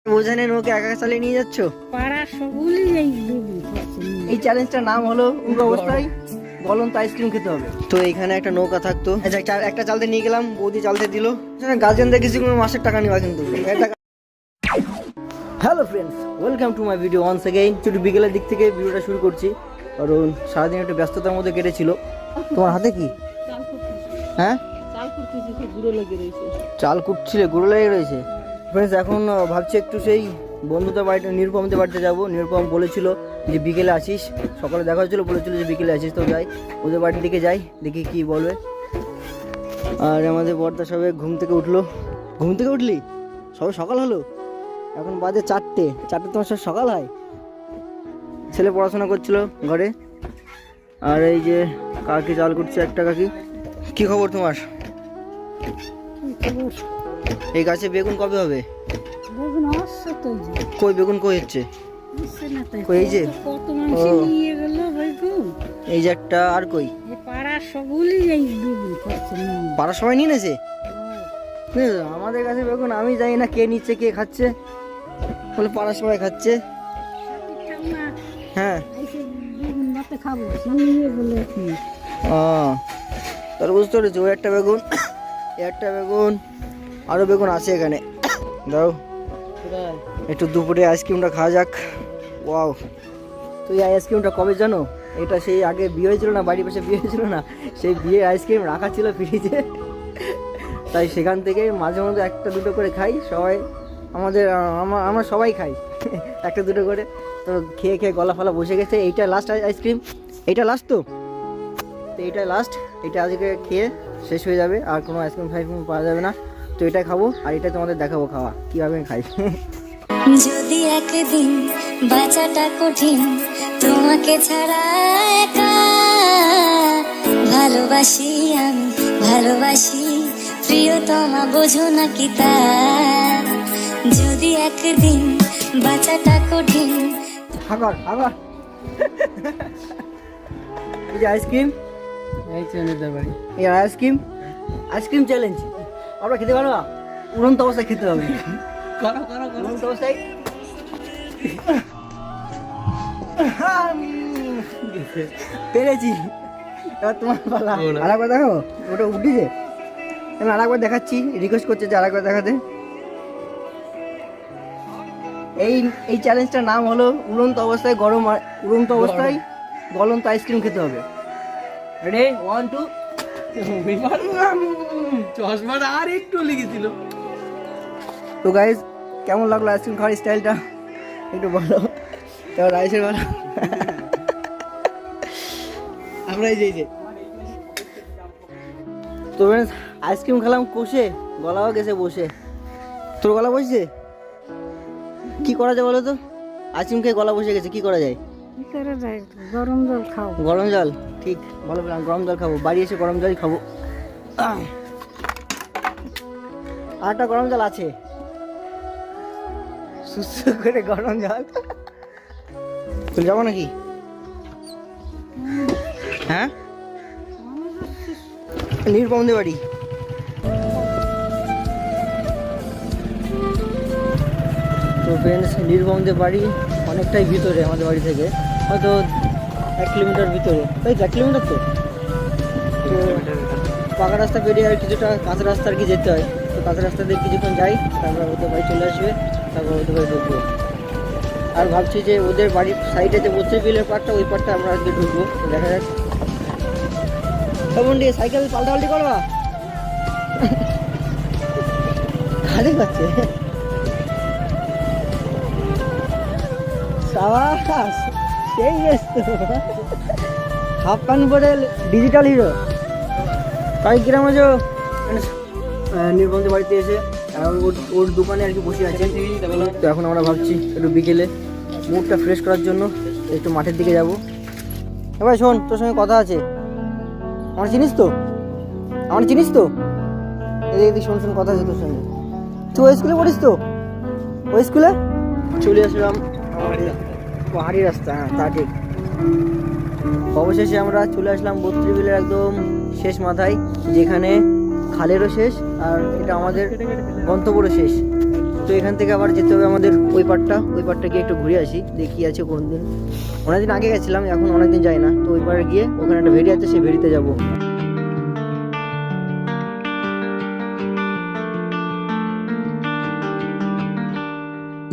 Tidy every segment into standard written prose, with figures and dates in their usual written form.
বোঝা নেই ওকে একা চালিয়ে নিয়ে যাচ্ছ। পাড়ার সকলেই এই চ্যালেঞ্জটার নাম হলো উড়ো অবস্থায় গলন্ত আইসক্রিম খেতে হবে। তো এখানে একটা নৌকা থাকতো, একটা চালতে নিয়ে গেলাম, বৌদি চালতে দিল। গার্জেনদের কিছু কোনো মাসের টাকা নিবা কিন্তু। Hello friends, welcome to my video once again. একটু বিকেলের দিক থেকে ভিডিওটা শুরু করছি, কারণ সারাদিন একটু ব্যস্ততার মধ্যে কেটেছিল। তোমার হাতে কি? হ্যাঁ, চাল কুটছিলে, গুঁড়ো লেগে রয়েছে। ফ্রেন্ডস, এখন ভাবছি একটু সেই বন্ধুদের বাড়িতে, নিরুপমদের বাড়িতে যাবো। নিরুপম বলেছিল যে বিকেলে আসিস, সকালে দেখা হয়েছিল, বলেছিল যে বিকেলে আসিস। তো যাই, ওদের বাড়ির দিকে যাই, দেখি কি বলবে। আর আমাদের বর্দা সবে ঘুম থেকে উঠলো। ঘুম থেকে উঠলি? সবে সকাল হলো? এখন বাজে 4টে। তোমার সব সকাল হয়? ছেলে পড়াশোনা করছিল ঘরে। আর এই যে কাকি চাল করছে, একটা কাকি। কি খবর তোমার? এই গাছে বেগুন কবে হবে? কই বেগুন কই হচ্ছে? কই এই যে, এই যে একটা, আর কই? পাড়ার সবাই নিয়ে নেছে? আমাদের কাছে বেগুন আমি জানি না কে নিচ্ছে কে খাচ্ছে, বলে পাড়ার সবাই খাচ্ছে। হ্যাঁ, তাহলে বুঝতে পেরেছি। ওই একটা বেগুন, একটা বেগুন, আরো বেগুন আছে এখানে। দাও একটু দুপুরে আইসক্রিমটা খাওয়া যাক। ওয়াও! তো এই আইসক্রিমটা কবে জানো? এটা সেই আগে বিয়ে হয়েছিল না, বাড়ির পাশে বিয়ে হয়েছিল না, সেই বিয়ে আইসক্রিম রাখা ছিল ফ্রিজে। তাই সেখান থেকে মাঝে মধ্যে একটা দুটো করে খাই সবাই। আমরা সবাই খাই একটা দুটো করে। তো খেয়ে খেয়ে গলা ফলা বসে গেছে। এইটা লাস্ট আইসক্রিম, এইটা লাস্ট। তো এইটা লাস্ট, এটা আজকে খেয়ে শেষ হয়ে যাবে, আর কোনো আইসক্রিম ফাইসক্রিম পাওয়া যাবে না। তো এটা খাবো, আর এটা তোমাদের দেখাবো খাওয়া কীভাবে খাই। যদি একদিন বাঁচাটা কঠিন, তোমাকে ছাড়া একা ভালোবাসি আমি, ভালোবাসি প্রিয়তমা, বোঝো না কি তা? যদি একদিন বাঁচাটা কঠিন। আবার এই যে আইসক্রিম, এই আইসক্রিম চ্যালেঞ্জ আমরা খেতে পারবো? উড়ন্ত অবস্থায় খেতে হবে। উড়ন্ত অবস্থায়। পেরেছি। এবার তোমার পালা। আরেকবার দেখো, ওটা উঠেছে। আমি আরেকবার দেখাচ্ছি, রিকোয়েস্ট করছে যে আরেকবার দেখাতে। এই চ্যালেঞ্জটার নাম হলো উড়ন্ত অবস্থায় গলন্ত আইসক্রিম খেতে হবে। রেডি? 1 2। চশমাটা আর একটু লেগেছিল। তো গাইজ, কেমন লাগলো আইসক্রিম খাওয়ার স্টাইলটা একটু বলো। তারপর রাইসের বলো। আমরা এই যে তো ফ্রেন্ডস, আইসক্রিম খেলাম কষে, গলাও গেছে বসে। তোর গলা বসছে? কি করা যায় বলো তো? আইসক্রিম খেয়ে গলা বসে গেছে, কি করা যায়? গরম জল খাও। গরম জল? ঠিক, ভালো বললাম, গরম জল খাবো। বাড়ি এসে গরম জলই খাবো। আরেকটা গরম জল আছে, সুস্থ করে গরম জল। চলে যাবো নাকি? হ্যাঁ, নিরুপমদের বাড়ি। তো ফ্রেন্ডস, নিরুপমদের বাড়ি অনেকটাই ভিতরে আমাদের বাড়ি থেকে, হয়তো 1 কিলোমিটার ভিতরে। তাই 1 কিলোমিটার। তো পাকা রাস্তা পেরিয়ে আর কিছুটা কাঁচা রাস্তা আর কি যেতে হয়। তো কাঁচা রাস্তা দিয়ে কিছুক্ষণ যাই, তারপর ওদের বাড়ি চলে আসবে, তারপর ওদের বাড়ি ঢুকবো। আর ভাবছি যে ওদের বাড়ির সাইডে যে বসে বিলের পাড়টা, ওই পাড়টা আমরা আজকে ঢুকবো। দেখা যাক। কেমন দিয়ে সাইকেল পাল্টাপাল্টি করবা? খালি পাচ্ছে। সাবাস, সেই হাফ প্যান্ট পরে ডিজিটাল হিরো। তাই কিরম আছো? নির্বন্ধের বাড়িতে এসে ওর দোকানে আর কি বসে আছে। তো এখন আমরা ভাবছি একটু বিকেলে মুডটা ফ্রেশ করার জন্য একটু মাঠের দিকে যাবো। এবার শোন, তোর সঙ্গে কথা আছে। আমার চিনিস তো? এদিকে শোন, কথা আছে তোর সঙ্গে। তুই ওই স্কুলে পড়িস তো? ওই স্কুলে চলে আসলাম, পাহাড়ি রাস্তা। হ্যাঁ, তা ঠিক। অবশেষে আমরা চলে আসলাম বত্রি বিলের একদম শেষ মাথায়, যেখানে খালেরও শেষ আর এটা আমাদের গন্তব্যেরও শেষ। তো এখান থেকে আবার যেতে হবে আমাদের ওই পাড়টা গিয়ে একটু ঘুরে আসি, দেখি আছে কোন দিন। অনেকদিন আগে গেছিলাম, এখন অনেকদিন যাই না। তো ওই পাড়ে গিয়ে ওখানে একটা ভেড়ি আছে, সেই ভেড়িতে যাবো।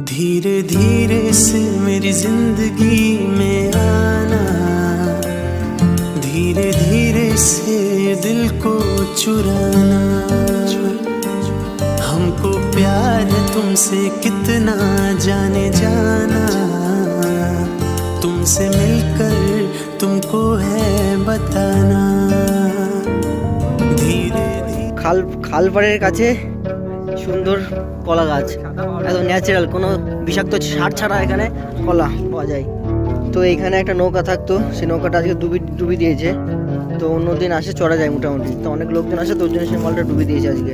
धीरे धीरे से मेरी जिंदगी में आना, धीरे धीरे से दिल को चुराना, हमको प्यार है तुमसे कितना जाने जाना, तुमसे मिलकर तुमको है बताना, धीरे धीरे। খালপাড়ের কাছে সুন্দর কলা গাছ, একদম ন্যাচারাল, কোনো বিষাক্ত সার ছাড়া এখানে কলা পাওয়া যায়। তো এইখানে একটা নৌকা থাকতো, সেই নৌকাটা আজকে ডুবি দিয়েছে। তো অন্য দিন আসে চড়া যায় মোটামুটি, তো অনেক লোকজন আসে, তোর জন্য সেই মালটা ডুবি দিয়েছে আজকে।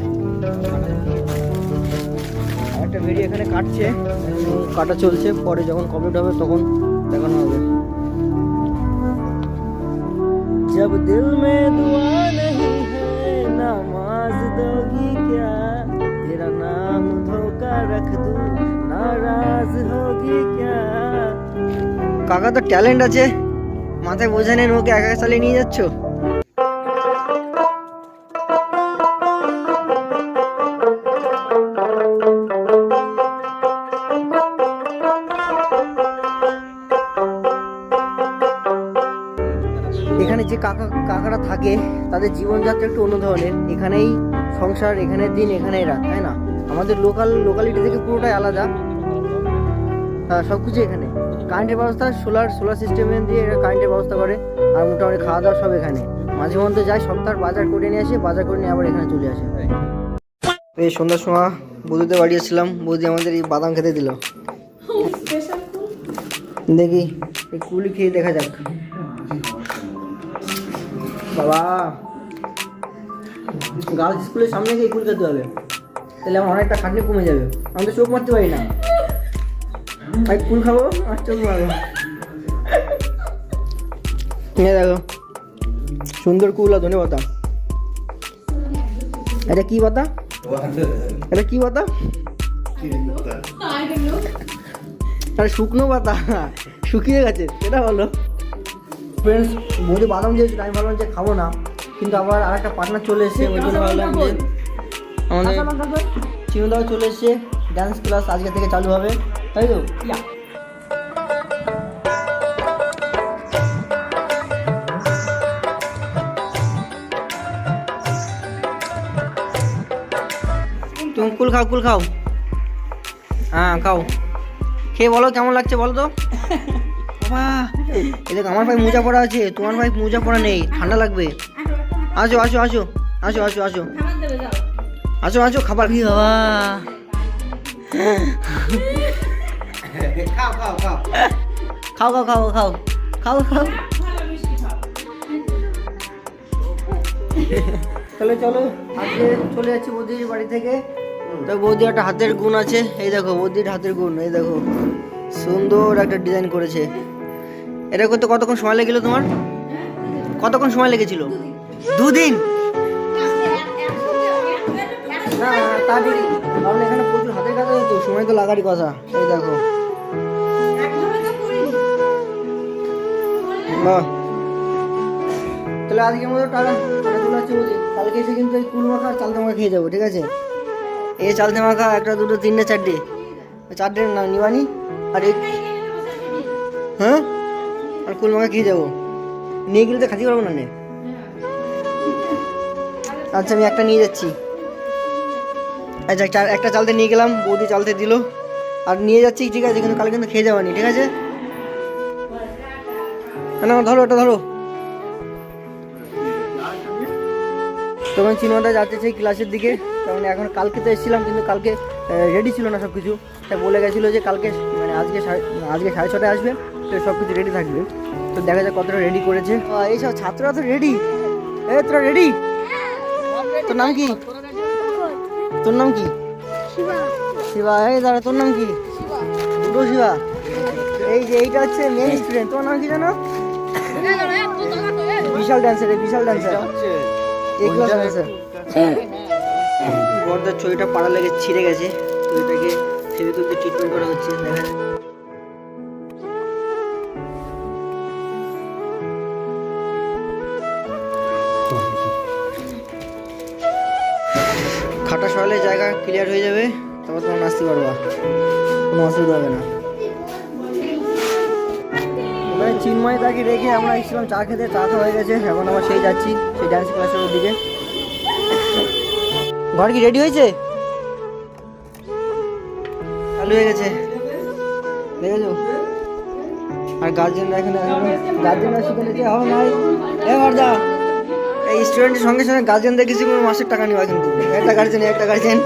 একটা ভেড়ি এখানে কাটছে, কাটা চলছে, পরে যখন কমপ্লিট হবে তখন দেখানো হবে। जब दिल में दुआ नहीं है नमाज दोगी क्या, तेरा नाम धोखा रख दूं नाराज होगी क्या। কাকা তো ট্যালেন্ট আছে, মাথায় বোঝা নেই, ওকে একা চালিয়ে নিয়ে যাচ্ছ। এখানে যে কাকারা থাকে তাদের জীবনযাত্রা একটু অন্য ধরনের। এখানেই সংসার, এখানের দিন, এখানেই রাত, তাই না? আমাদের লোকালিটি থেকে পুরোটাই আলাদা। সব কিছু এখানে কারেন্টের ব্যবস্থা, সোলার সিস্টেমে দিয়ে এরা কারেন্টের ব্যবস্থা করে। আর মোটামুটি খাওয়া দাওয়া সব এখানে। মাঝে মধ্যে যায়, সপ্তাহ বাজার করে নিয়ে আসে, বাজার করে নিয়ে আবার এখানে চলে আসে। এই সন্ধ্যার সময় বৌদিতে বাড়ি এসেছিলাম, বৌদি আমাদের এই বাদাম খেতে দিল। দেখি এই কুলি খেয়ে দেখা যাক। বাবা, গার্লস স্কুলের সামনে গিয়ে কুল খেতে হবে, তাহলে আমার অনেকটা খাটনি কমে যাবে। আমি তো চোখ মারতে পারি না, আমি কুল খাবো আর চোখ মারবো। দেখো সুন্দর কুল আর ধনে পাতা। এটা কি পাতা? এটা কি পাতা? আরে শুকনো পাতা, শুকিয়ে গেছে, সেটা বলো। ফ্রেন্ডস, বৌদি বাদাম দিয়েছিল, আমি ভাবলাম যে খাবো না, কিন্তু আবার আর একটা পার্টনার চলে এসেছে, ওই জন্য ভাবলাম যে আমাদের চিনুদাও চলে এসেছে। ডান্স ক্লাস আজকে থেকে চালু হবে, তাই তো? তুমি কুল খাও। হ্যাঁ খাও, খেয়ে বলো কেমন লাগছে বলো তো। বাবা, এই দেখ আমার ভাই মোজা পরা আছে, তোমার ভাই মোজা পরা নেই, ঠান্ডা লাগবে। আসো আসো আসো আসো আসো আসো আসো আসো, খাবার খেয়ে বাবা। খাও খাও খাও খাও খাও খাও। চলো চলো, আজকে চলে যাচ্ছি বৌদির বাড়ি থেকে। তো বৌদি একটা হাতের গুণ আছে, এই দেখো বৌদির হাতের গুণ, এই দেখো সুন্দর একটা ডিজাইন করেছে। এটা করতে কতক্ষণ সময় লেগেছিল তোমার? কতক্ষণ সময় লেগেছিল? 2 দিন? না তাড়াতাড়ি, কারণ এখানে প্রচুর হাতের কাজ আছে তো, সময় তো লাগারই কথা। এই দেখো বাহ, তাহলে আজকের মতো টাকা চলে যাচ্ছে বৌদি। কালকে এসে কিন্তু এই কুল মাখা আর চালতে মাখা খেয়ে যাবো, ঠিক আছে? এই চালতে মাখা 1, 2, 3, 4টে না নিবানি, আর এই হ্যাঁ আর কুল মাখা খেয়ে যাবো। নিয়ে গেলে তো খাতে পারবো না। আচ্ছা আমি একটা নিয়ে যাচ্ছি। আচ্ছা একটা চালতে নিয়ে গেলাম, বৌদি চালতে দিল আর নিয়ে যাচ্ছি, ঠিক আছে? কিন্তু কালকে কিন্তু খেয়ে যাবানি, ঠিক আছে? না ধরো, ওটা ধরো। তখন চিনোদা যাচ্ছে সেই ক্লাসের দিকে, কারণ এখন কালকে তো এসেছিলাম, কিন্তু কালকে রেডি ছিল না সব কিছু। তাই বলে গেছিলো যে কালকে মানে আজকে 6:30 আসবে, তো সব কিছু রেডি থাকবে। তো দেখা যাক কতটা রেডি করেছে। এইসব ছাত্ররা তো রেডি। তোরা রেডি? তোর নাম কি? তোর নাম কি? শিবা। এই দাঁড়া, তোর নাম কি? দুটো শিবা। এই যে এইটা হচ্ছে মেন স্টুডেন্ট, তোমার নাম কি জানো? বিশাল ডান্সার, এই ক্লাস ডান্সার। বড়দার ছবিটা পাড়া লেগে ছিঁড়ে গেছে, তো এটাকে ফেভিকুইকে ট্রিটমেন্ট করা হচ্ছে, দেখা যাক। খাটা সরালে জায়গা ক্লিয়ার হয়ে যাবে, তারপর তোমার নাচতে পারবা, কোনো অসুবিধা হবে না। ওখানে চিন্ময় তাকে রেখে আমরা এসেছিলাম চা খেতে, চা খাওয়া হয়ে গেছে, এখন আমরা সেই যাচ্ছি সেই ডান্স ক্লাসের দিকে। ঘর কি রেডি হয়েছে? চালু হয়ে গেছে, দেখেছো? আর গার্জেনরা এখানে, গার্জেনরা সেখানে যে হবে নাই, যা এই স্টুডেন্টের সঙ্গে সঙ্গে গার্জেনদের কিছু কোনো মাসের টাকা নেওয়া, কিন্তু একটা গার্জেন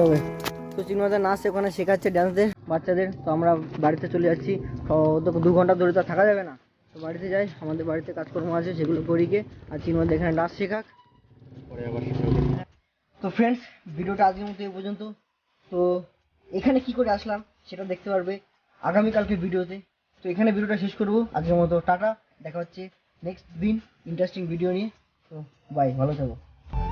হবে। তো চিন্ময়দা নাচ ওখানে শেখাচ্ছে ড্যান্সদের বাচ্চাদের। তো আমরা বাড়িতে চলে যাচ্ছি, তো 2 ঘন্টা ধরে তো আর থাকা যাবে না, তো বাড়িতে যাই, আমাদের বাড়িতে কাজকর্ম আছে সেগুলো করি গিয়ে, আর চিন্ময়দা এখানে নাচ শেখাক। তো ফ্রেন্ডস, ভিডিওটা আজকের মতো এই পর্যন্ত। তো এখানে কি করে আসলাম সেটা দেখতে পারবে আগামীকালকে ভিডিওতে। তো এখানে ভিডিওটা শেষ করবো আজকের মতো। টাটা, দেখা হচ্ছে নেক্সট দিন ইন্টারেস্টিং ভিডিও নিয়ে। তো বাই, ভালো থাকো।